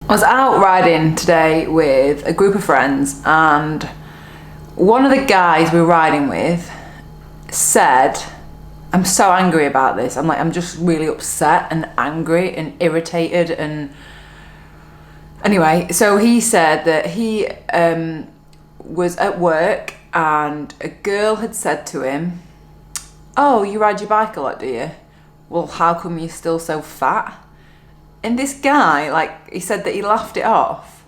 I was out riding today with a group of friends, and one of the guys we were riding with said, I'm so angry about this. I'm just really upset and angry and irritated. And anyway, so he said that he was at work and a girl had said to him, "Oh, you ride your bike a lot, do you? Well, how come you're still so fat?" And this guy, he said that he laughed it off.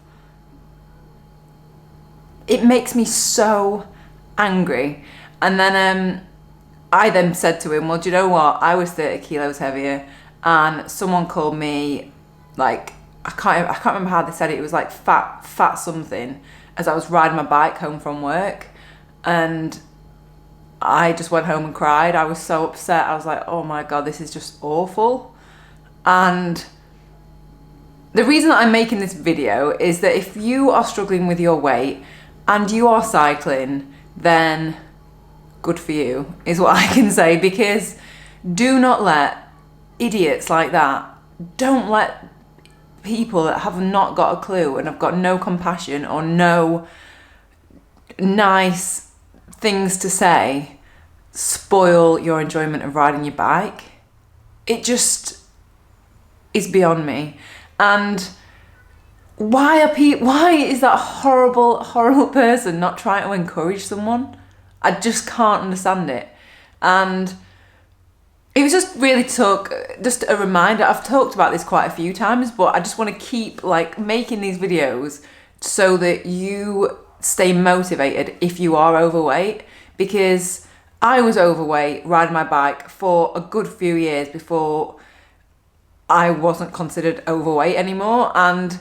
It makes me so angry. And then I then said to him, well, do you know what? I was 30 kilos heavier, and someone called me, I can't remember how they said it. It was like fat something, as I was riding my bike home from work. And I just went home and cried. I was so upset. I was like, oh my God, this is just awful. And the reason that I'm making this video is that if you are struggling with your weight and you are cycling, then good for you, is what I can say. Because do not let idiots like that, don't let people that have not got a clue and have got no compassion or no nice things to say, spoil your enjoyment of riding your bike. It just is beyond me. And why is that horrible person not trying to encourage someone? I just can't understand it. And it was just really just a reminder. I've talked about this quite a few times, but I just want to keep making these videos so that you stay motivated if you are overweight. Because I was overweight riding my bike for a good few years before I wasn't considered overweight anymore. And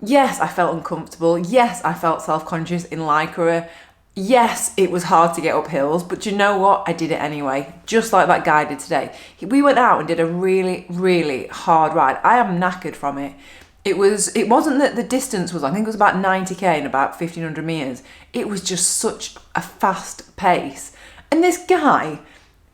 yes, I felt uncomfortable. Yes, I felt self-conscious in Lycra. Yes, it was hard to get up hills, but you know what? I did it anyway, just like that guy did today. We went out and did a really, really hard ride. I am knackered from it. It wasn't that the distance was, I think it was about 90k and about 1500 meters. It was just such a fast pace. And this guy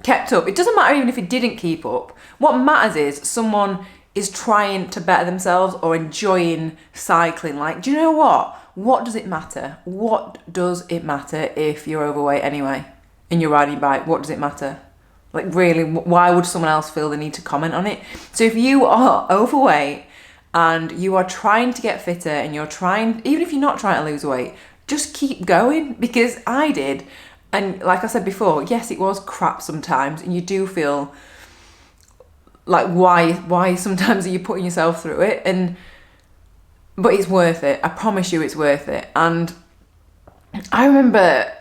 kept up. It doesn't matter even if he didn't keep up. What matters is someone is trying to better themselves or enjoying cycling. Do you know what? What does it matter? What does it matter if you're overweight anyway and you're riding your bike? What does it matter? Really, why would someone else feel the need to comment on it? So if you are overweight and you are trying to get fitter and you're trying, even if you're not trying to lose weight, just keep going, because I did. And like I said before, yes, it was crap sometimes, and you do feel why sometimes are you putting yourself through it? But it's worth it. I promise you it's worth it. And I remember,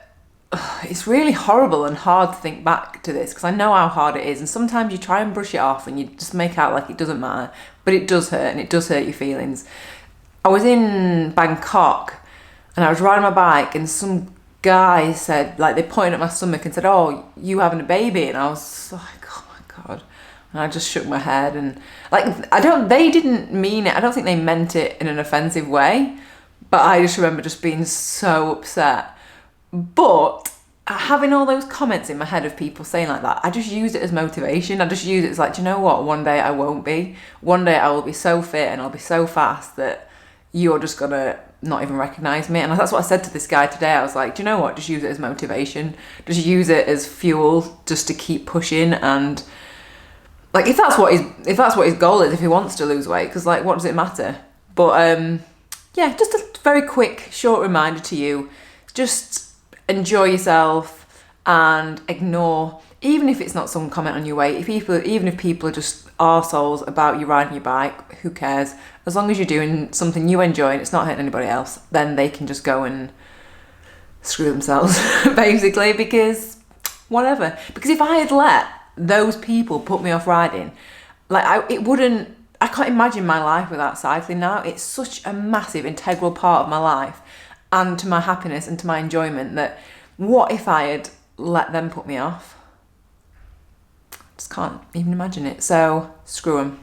it's really horrible and hard to think back to this because I know how hard it is. And sometimes you try and brush it off and you just make out like it doesn't matter, but it does hurt, and it does hurt your feelings. I was in Bangkok and I was riding my bike, and some guy said, they pointed at my stomach and said, "Oh, you having a baby?" And I was like, oh my God. And I just shook my head, and they didn't mean it. I don't think they meant it in an offensive way, but I just remember just being so upset. But having all those comments in my head of people saying like that, I just used it as motivation. I just used it as do you know what? One day I won't be. One day I will be so fit and I'll be so fast that you're just gonna not even recognize me. And that's what I said to this guy today. I was like, do you know what? Just use it as motivation. Just use it as fuel just to keep pushing. And if that's what his goal is, if he wants to lose weight, because what does it matter? But yeah, just a very quick, short reminder to you: just enjoy yourself and ignore, even if it's not some comment on your weight. Even if people are just arseholes about you riding your bike, who cares? As long as you're doing something you enjoy and it's not hurting anybody else, then they can just go and screw themselves, basically. Because whatever. Because if I had let those people put me off riding, I can't imagine my life without cycling now. It's such a massive integral part of my life and to my happiness and to my enjoyment, that what if I had let them put me off? Just can't even imagine it. So screw them.